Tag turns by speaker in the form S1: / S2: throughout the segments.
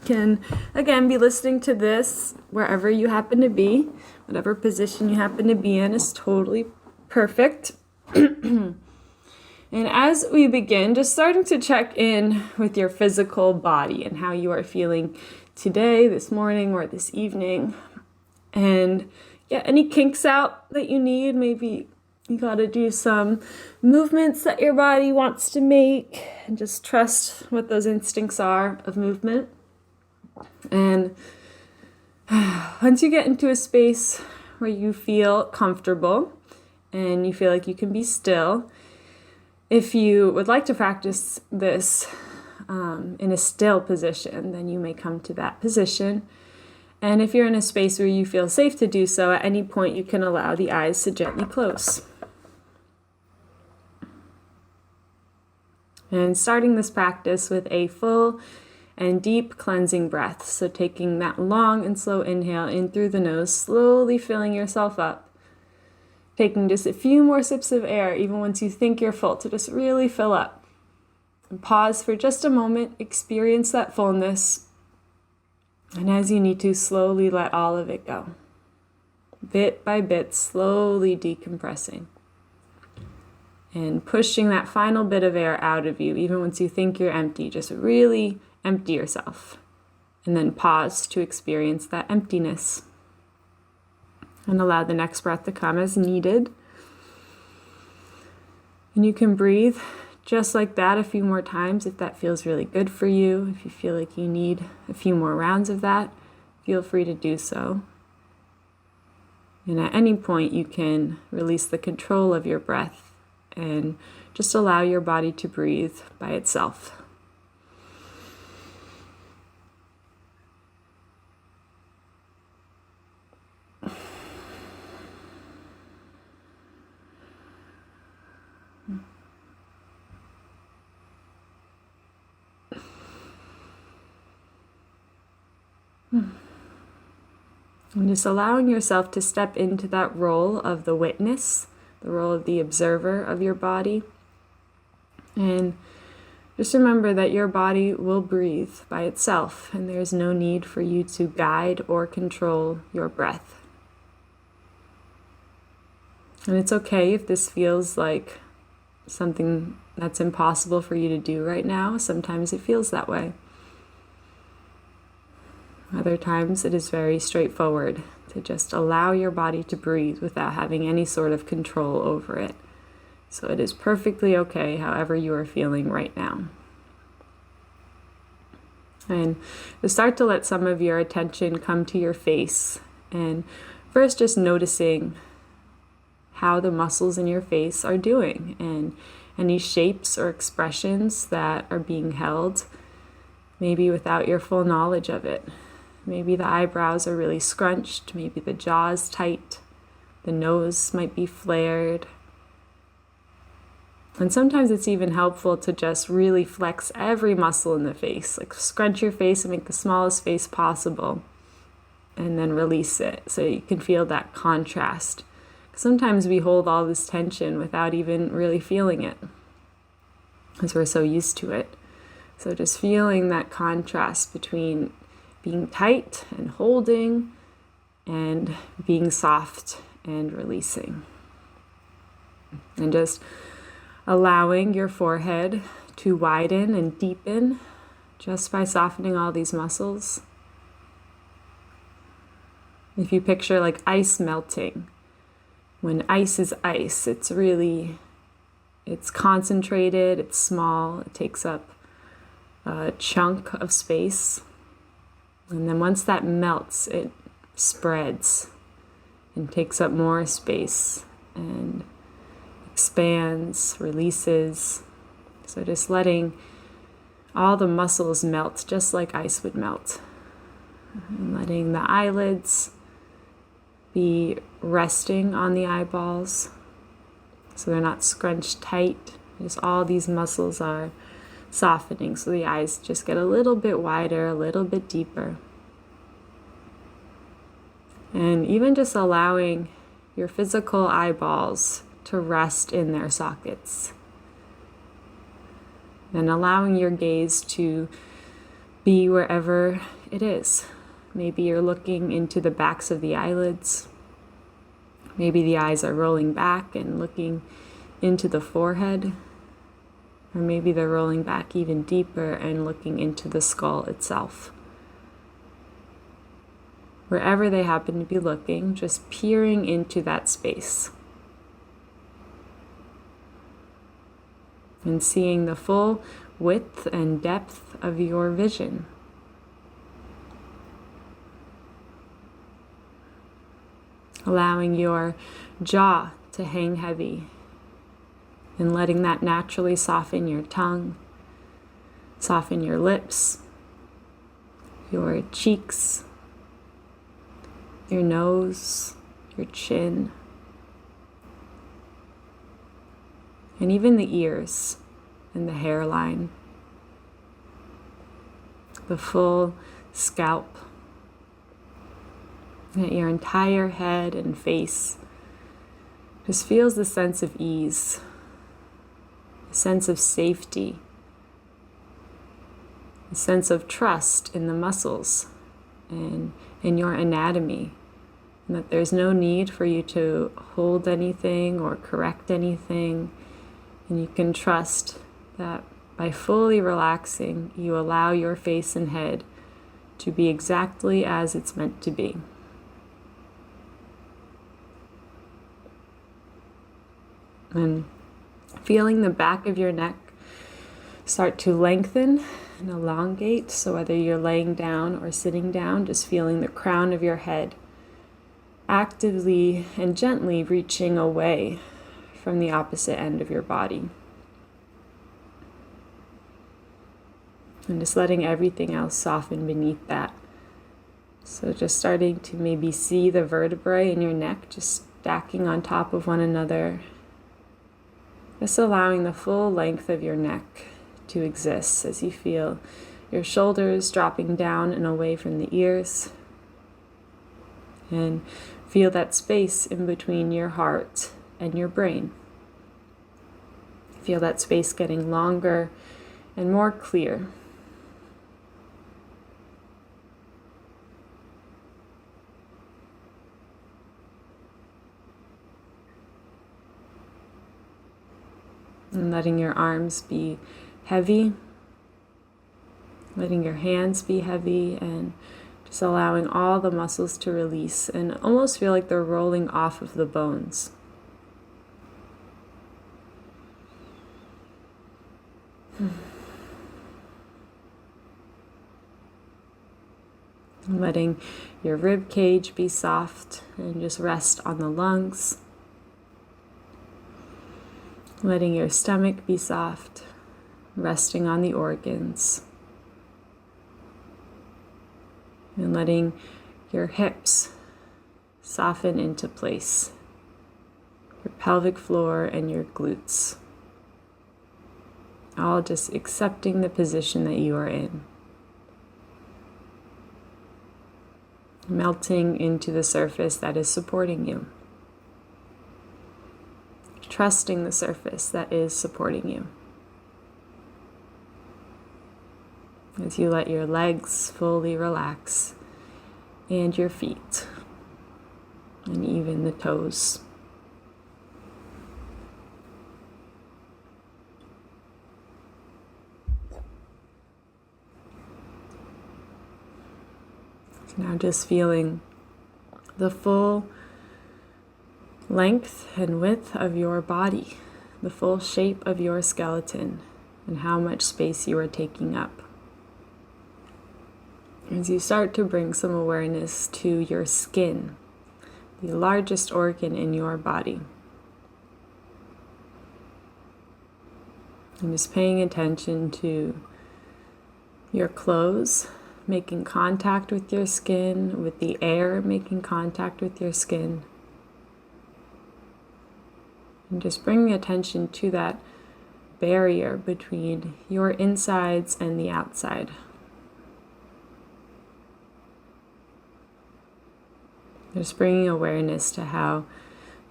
S1: can, again, be listening to this wherever you happen to be. Whatever position you happen to be in is totally perfect. And as we begin, just starting to check in with your physical body and how you are feeling today, this morning, or this evening. And get any kinks out that you need. Maybe you got to do some movements that your body wants to make, and just trust what those instincts are of movement. And once you get into a space where you feel comfortable and you feel like you can be still, if you would like to practice this in a still position, then you may come to that position. And if you're in a space where you feel safe to do so, at any point you can allow the eyes to gently close. And starting this practice with a full and deep cleansing breath. So taking that long and slow inhale in through the nose, slowly filling yourself up. Taking just a few more sips of air, even once you think you're full, to just really fill up. And pause for just a moment, experience that fullness. And as you need to, slowly let all of it go. Bit by bit, slowly decompressing. And pushing that final bit of air out of you, even once you think you're empty, just really empty yourself. And then pause to experience that emptiness. And allow the next breath to come as needed. And you can breathe just like that a few more times if that feels really good for you. If you feel like you need a few more rounds of that, feel free to do so. And at any point you can release the control of your breath and just allow your body to breathe by itself. And just allowing yourself to step into that role of the witness, the role of the observer of your body. And just remember that your body will breathe by itself, and there's no need for you to guide or control your breath. And it's okay if this feels like something that's impossible for you to do right now. Sometimes it feels that way. Other times it is very straightforward to just allow your body to breathe without having any sort of control over it. So it is perfectly okay however you are feeling right now. And to start to let some of your attention come to your face. And first just noticing how the muscles in your face are doing and any shapes or expressions that are being held, maybe without your full knowledge of it. Maybe the eyebrows are really scrunched, maybe the jaw is tight, the nose might be flared. And sometimes it's even helpful to just really flex every muscle in the face, like scrunch your face and make the smallest face possible, and then release it so you can feel that contrast. Sometimes we hold all this tension without even really feeling it, because we're so used to it. So just feeling that contrast between being tight and holding and being soft and releasing. And just allowing your forehead to widen and deepen just by softening all these muscles. If you picture like ice melting, when ice is ice, it's concentrated, it's small, it takes up a chunk of space. And then once that melts, it spreads and takes up more space and expands, releases. So just letting all the muscles melt just like ice would melt. And letting the eyelids be resting on the eyeballs so they're not scrunched tight. Just all these muscles are softening, so the eyes just get a little bit wider, a little bit deeper. And even just allowing your physical eyeballs to rest in their sockets. And allowing your gaze to be wherever it is. Maybe you're looking into the backs of the eyelids. Maybe the eyes are rolling back and looking into the forehead. Or maybe they're rolling back even deeper and looking into the skull itself. Wherever they happen to be looking, just peering into that space. And seeing the full width and depth of your vision. Allowing your jaw to hang heavy and letting that naturally soften your tongue, soften your lips, your cheeks, your nose, your chin, and even the ears and the hairline, the full scalp, that your entire head and face just feels the sense of ease, a sense of safety, a sense of trust in the muscles and in your anatomy, and that there's no need for you to hold anything or correct anything, and you can trust that by fully relaxing, you allow your face and head to be exactly as it's meant to be. And feeling the back of your neck start to lengthen and elongate. So whether you're laying down or sitting down, just feeling the crown of your head actively and gently reaching away from the opposite end of your body. And just letting everything else soften beneath that. So just starting to maybe see the vertebrae in your neck just stacking on top of one another. Just allowing the full length of your neck to exist as you feel your shoulders dropping down and away from the ears. And feel that space in between your heart and your brain. Feel that space getting longer and more clear. And letting your arms be heavy, letting your hands be heavy, and just allowing all the muscles to release and almost feel like they're rolling off of the bones. And letting your rib cage be soft and just rest on the lungs. Letting your stomach be soft, resting on the organs. And letting your hips soften into place. Your pelvic floor and your glutes. All just accepting the position that you are in. Melting into the surface that is supporting you. Trusting the surface that is supporting you. As you let your legs fully relax, and your feet, and even the toes. So now just feeling the full length and width of your body, the full shape of your skeleton, and how much space you are taking up. As you start to bring some awareness to your skin, the largest organ in your body. And just paying attention to your clothes, making contact with your skin, with the air making contact with your skin. And just bringing attention to that barrier between your insides and the outside. Just bringing awareness to how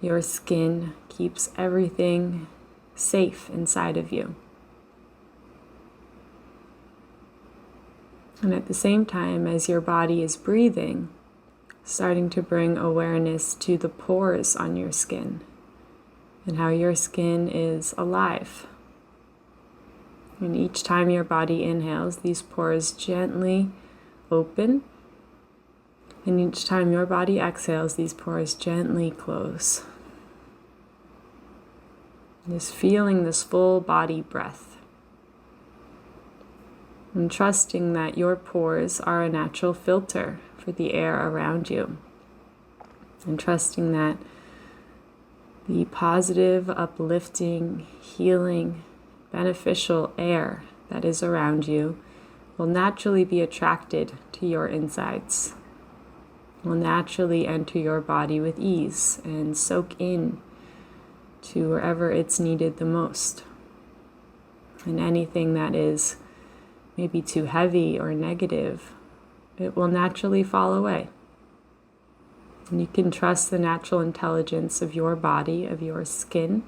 S1: your skin keeps everything safe inside of you. And at the same time, as your body is breathing, starting to bring awareness to the pores on your skin and how your skin is alive. And each time your body inhales, these pores gently open. And each time your body exhales, these pores gently close. Just feeling this full body breath. And trusting that your pores are a natural filter for the air around you. And trusting that the positive, uplifting, healing, beneficial air that is around you will naturally be attracted to your insides, will naturally enter your body with ease and soak in to wherever it's needed the most. And anything that is maybe too heavy or negative, it will naturally fall away. And you can trust the natural intelligence of your body, of your skin,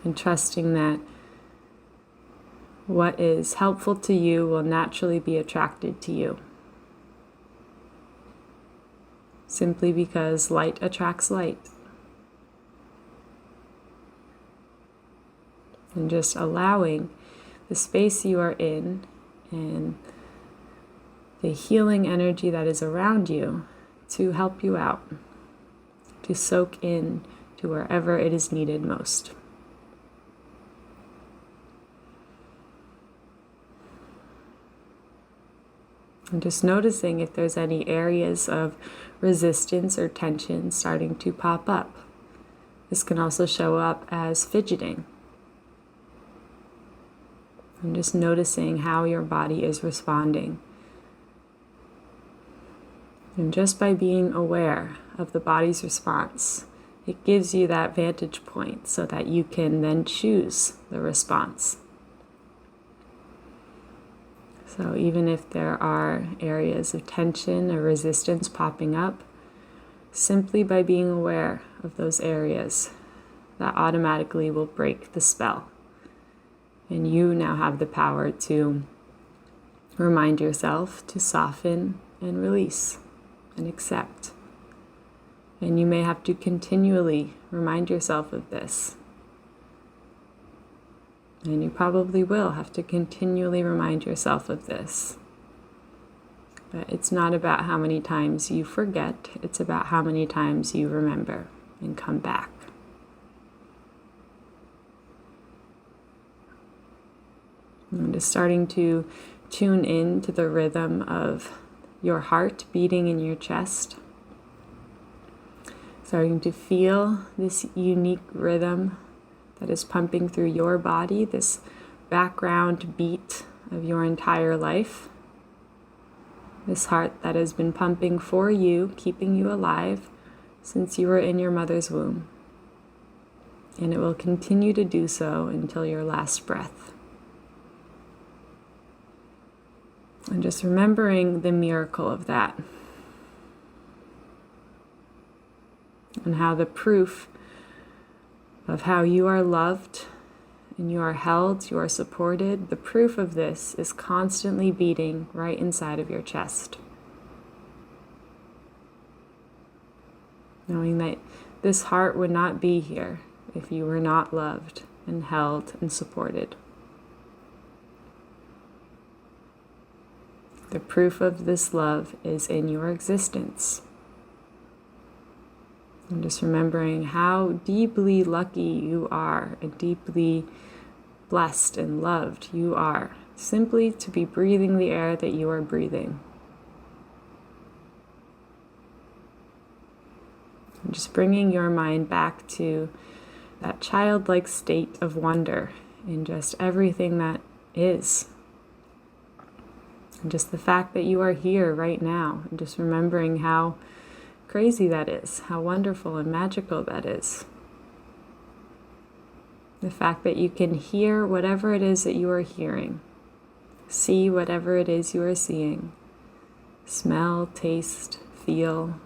S1: and trusting that what is helpful to you will naturally be attracted to you. Simply because light attracts light. And just allowing the space you are in and the healing energy that is around you to help you out, to soak in to wherever it is needed most. And just noticing if there's any areas of resistance or tension starting to pop up. This can also show up as fidgeting. And just noticing how your body is responding. And just by being aware of the body's response, it gives you that vantage point so that you can then choose the response. So even if there are areas of tension or resistance popping up, simply by being aware of those areas, that automatically will break the spell. And you now have the power to remind yourself to soften and release and accept. And you may have to continually remind yourself of this. And you probably will have to continually remind yourself of this. But it's not about how many times you forget, it's about how many times you remember and come back. And just starting to tune in to the rhythm of your heart beating in your chest. Starting to feel this unique rhythm that is pumping through your body, this background beat of your entire life. This heart that has been pumping for you, keeping you alive since you were in your mother's womb. And it will continue to do so until your last breath. And just remembering the miracle of that. And how the proof of how you are loved and you are held, you are supported, the proof of this is constantly beating right inside of your chest. Knowing that this heart would not be here if you were not loved and held and supported. The proof of this love is in your existence. And just remembering how deeply lucky you are and deeply blessed and loved you are, simply to be breathing the air that you are breathing. And just bringing your mind back to that childlike state of wonder in just everything that is. And just the fact that you are here right now, and just remembering how crazy that is, how wonderful and magical that is. The fact that you can hear whatever it is that you are hearing, see whatever it is you are seeing, smell, taste, feel.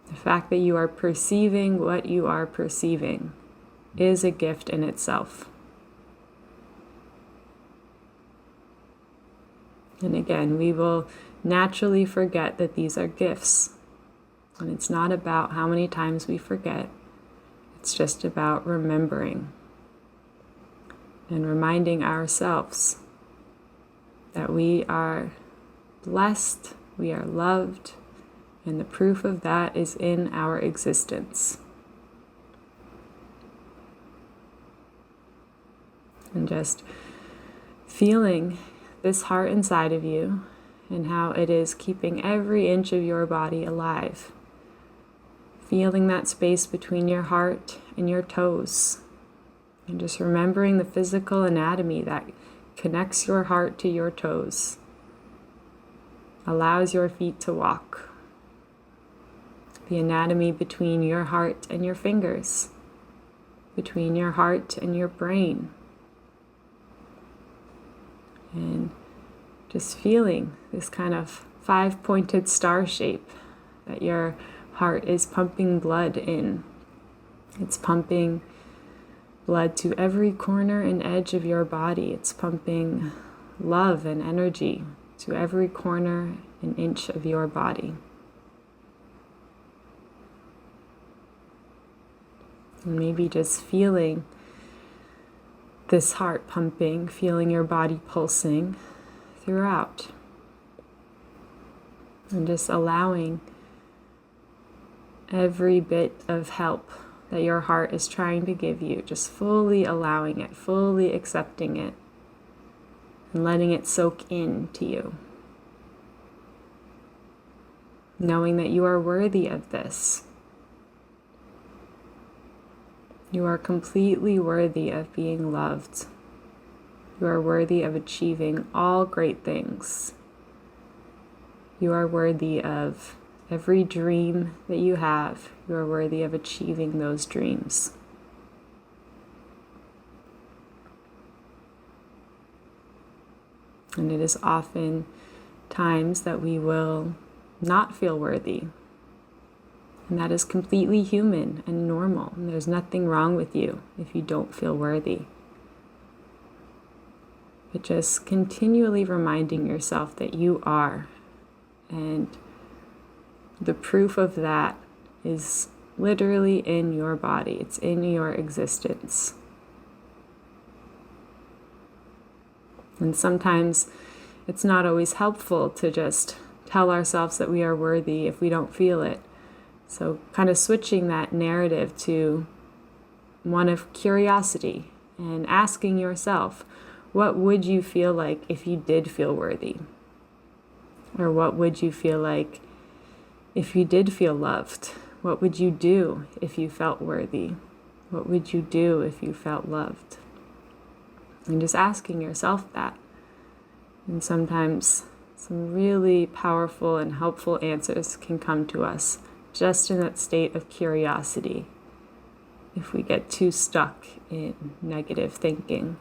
S1: The fact that you are perceiving what you are perceiving is a gift in itself. And again, we will naturally forget that these are gifts. And it's not about how many times we forget. It's just about remembering and reminding ourselves that we are blessed, we are loved, and the proof of that is in our existence. And just feeling this heart inside of you and how it is keeping every inch of your body alive. Feeling that space between your heart and your toes. And just remembering the physical anatomy that connects your heart to your toes. Allows your feet to walk. The anatomy between your heart and your fingers. Between your heart and your brain. And just feeling this kind of 5-pointed star shape that your heart is pumping blood in. It's pumping blood to every corner and edge of your body. It's pumping love and energy to every corner and inch of your body. And maybe just feeling this heart pumping, feeling your body pulsing throughout. And just allowing every bit of help that your heart is trying to give you, just fully allowing it, fully accepting it, and letting it soak into you. Knowing that you are worthy of this. You are completely worthy of being loved. You are worthy of achieving all great things. You are worthy of every dream that you have. You are worthy of achieving those dreams. And it is often times that we will not feel worthy. And that is completely human and normal. And there's nothing wrong with you if you don't feel worthy. But just continually reminding yourself that you are. And the proof of that is literally in your body. It's in your existence. And sometimes it's not always helpful to just tell ourselves that we are worthy if we don't feel it. So kind of switching that narrative to one of curiosity and asking yourself, what would you feel like if you did feel worthy? Or what would you feel like if you did feel loved? What would you do if you felt worthy? What would you do if you felt loved? And just asking yourself that. And sometimes some really powerful and helpful answers can come to us just in that state of curiosity if we get too stuck in negative thinking,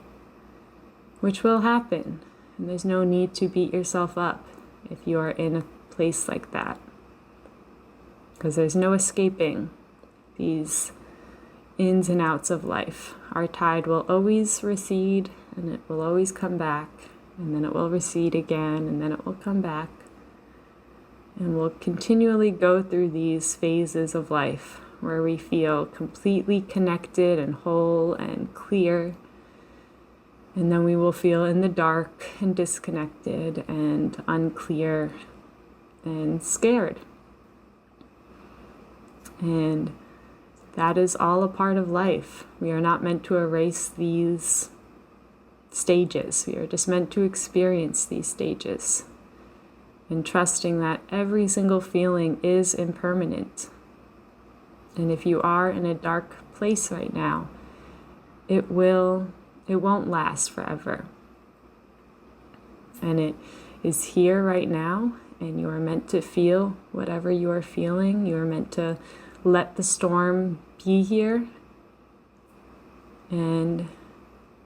S1: which will happen. And there's no need to beat yourself up if you are in a place like that, because there's no escaping these ins and outs of life. Our tide will always recede, and it will always come back, and then it will recede again, and then it will come back. And we'll continually go through these phases of life where we feel completely connected and whole and clear. And then we will feel in the dark and disconnected and unclear and scared. And that is all a part of life. We are not meant to erase these stages. We are just meant to experience these stages. And trusting that every single feeling is impermanent. And if you are in a dark place right now, it won't last forever. And it is here right now, and you are meant to feel whatever you are feeling. You are meant to let the storm be here, and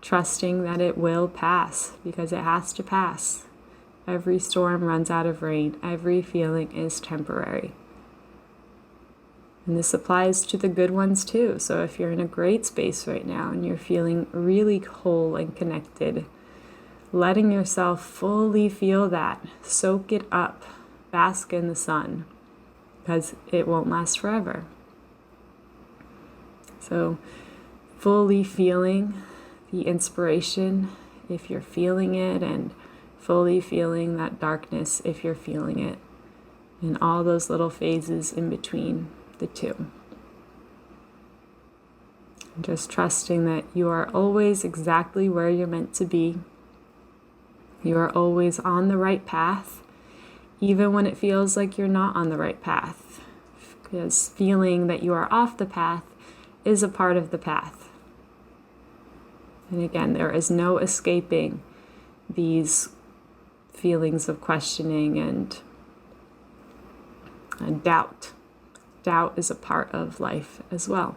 S1: trusting that it will pass, because it has to pass. Every storm runs out of rain. Every feeling is temporary. And this applies to the good ones too. So if you're in a great space right now and you're feeling really whole and connected, letting yourself fully feel that. Soak it up. Bask in the sun, because it won't last forever. So fully feeling the inspiration if you're feeling it, and fully feeling that darkness if you're feeling it, and all those little phases in between the two. And just trusting that you are always exactly where you're meant to be. You are always on the right path, even when it feels like you're not on the right path, because feeling that you are off the path is a part of the path. And again, there is no escaping these feelings of questioning and doubt. Doubt is a part of life as well.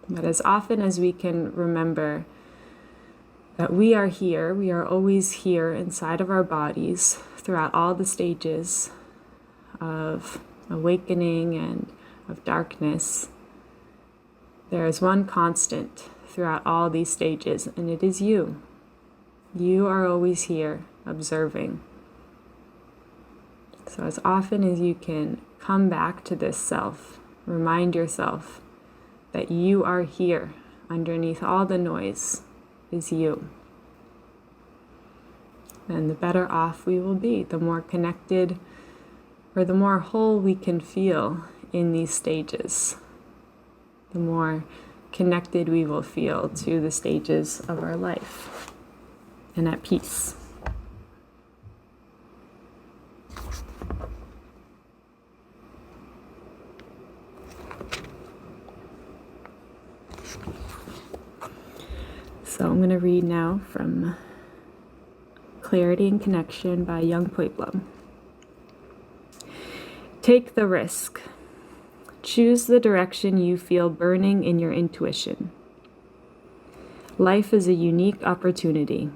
S1: But as often as we can remember that we are here, we are always here inside of our bodies throughout all the stages of awakening and of darkness, there is one constant throughout all these stages, and it is you. You are always here, observing. So as often as you can come back to this self, remind yourself that you are here. Underneath all the noise is you. And the better off we will be, the more connected or the more whole we can feel in these stages, the more connected we will feel to the stages of our life and at peace. So I'm going to read now from Clarity and Connection by Yung Pueblo. Take the risk. Choose the direction you feel burning in your intuition. Life is a unique opportunity.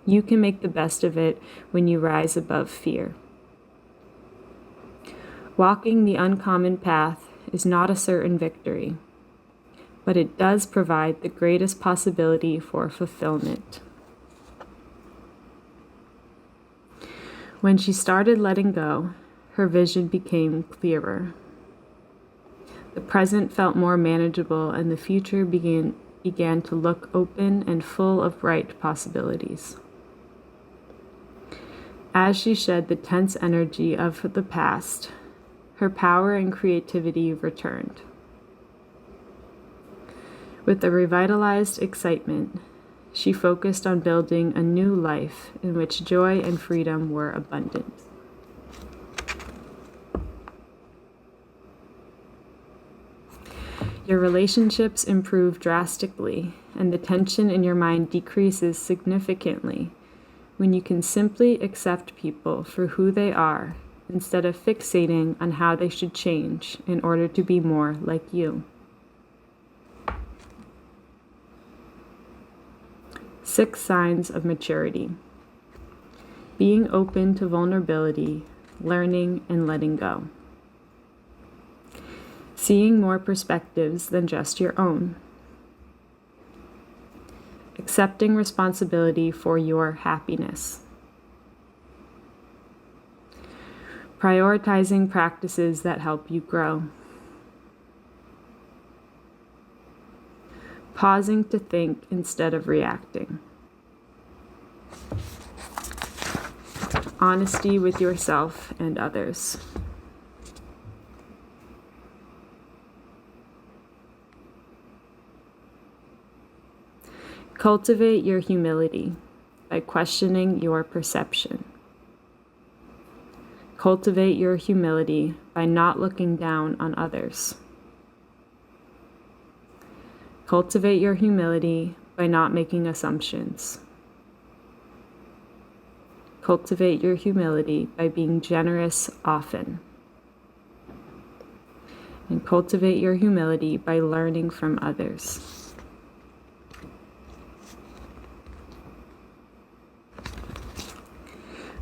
S1: You can make the best of it when you rise above fear. Walking the uncommon path is not a certain victory, but it does provide the greatest possibility for fulfillment. When she started letting go, her vision became clearer. The present felt more manageable, and the future began to look open and full of bright possibilities. As she shed the tense energy of the past, her power and creativity returned. With a revitalized excitement, she focused on building a new life in which joy and freedom were abundant. Your relationships improve drastically, and the tension in your mind decreases significantly when you can simply accept people for who they are instead of fixating on how they should change in order to be more like you. 6 signs of maturity. Being open to vulnerability, learning and letting go. Seeing more perspectives than just your own. Accepting responsibility for your happiness. Prioritizing practices that help you grow. Pausing to think instead of reacting. Honesty with yourself and others. Cultivate your humility by questioning your perception. Cultivate your humility by not looking down on others. Cultivate your humility by not making assumptions. Cultivate your humility by being generous often. And cultivate your humility by learning from others.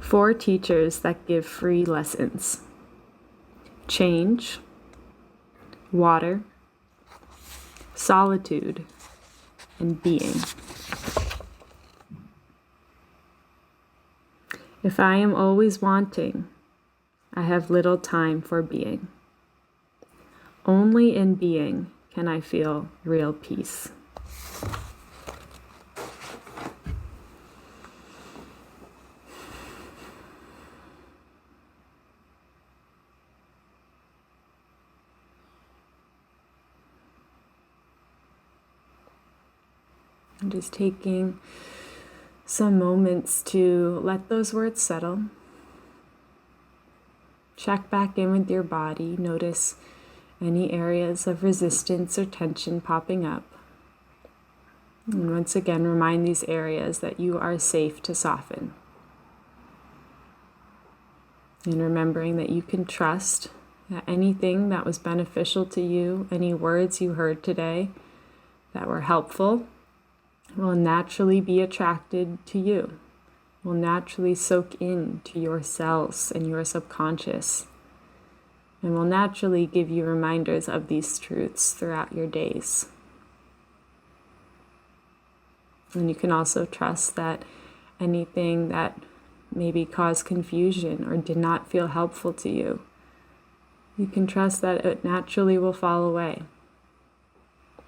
S1: Four teachers that give free lessons: change, water, solitude, and being. If I am always wanting, I have little time for being. Only in being can I feel real peace. I'm just taking some moments to let those words settle. Check back in with your body. Notice any areas of resistance or tension popping up. And once again, remind these areas that you are safe to soften. And remembering that you can trust that anything that was beneficial to you, any words you heard today that were helpful, will naturally be attracted to you, will naturally soak into your cells and your subconscious, and will naturally give you reminders of these truths throughout your days. And you can also trust that anything that maybe caused confusion or did not feel helpful to you, you can trust that it naturally will fall away,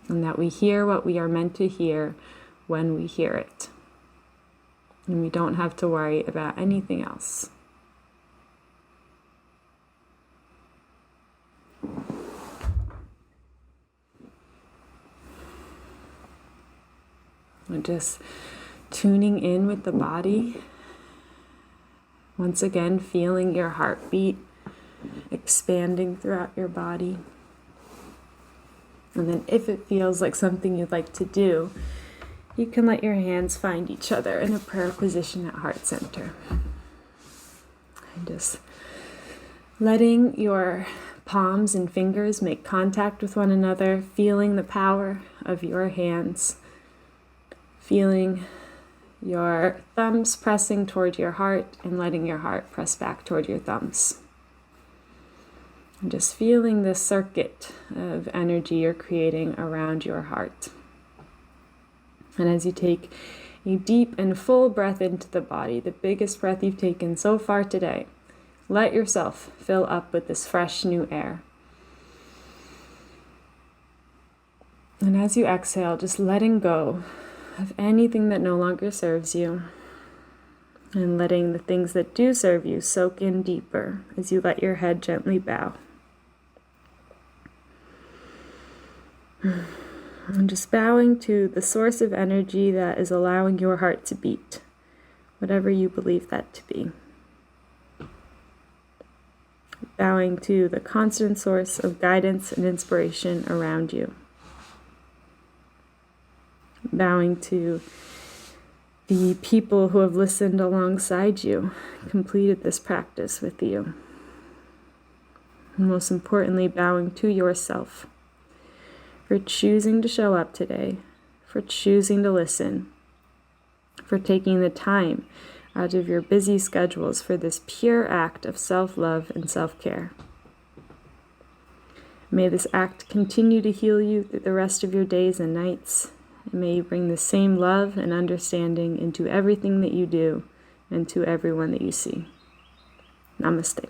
S1: and that we hear what we are meant to hear when we hear it. And we don't have to worry about anything else. We're just tuning in with the body. Once again, feeling your heartbeat expanding throughout your body. And then if it feels like something you'd like to do, you can let your hands find each other in a prayer position at heart center. And just letting your palms and fingers make contact with one another, feeling the power of your hands, feeling your thumbs pressing toward your heart and letting your heart press back toward your thumbs. And just feeling this circuit of energy you're creating around your heart. And as you take a deep and full breath into the body, the biggest breath you've taken so far today, let yourself fill up with this fresh new air. And as you exhale, just letting go of anything that no longer serves you, and letting the things that do serve you soak in deeper as you let your head gently bow. And just bowing to the source of energy that is allowing your heart to beat, whatever you believe that to be. Bowing to the constant source of guidance and inspiration around you. Bowing to the people who have listened alongside you, completed this practice with you. And most importantly, bowing to yourself for choosing to show up today, for choosing to listen, for taking the time out of your busy schedules for this pure act of self-love and self-care. May this act continue to heal you through the rest of your days and nights. And may you bring the same love and understanding into everything that you do and to everyone that you see. Namaste.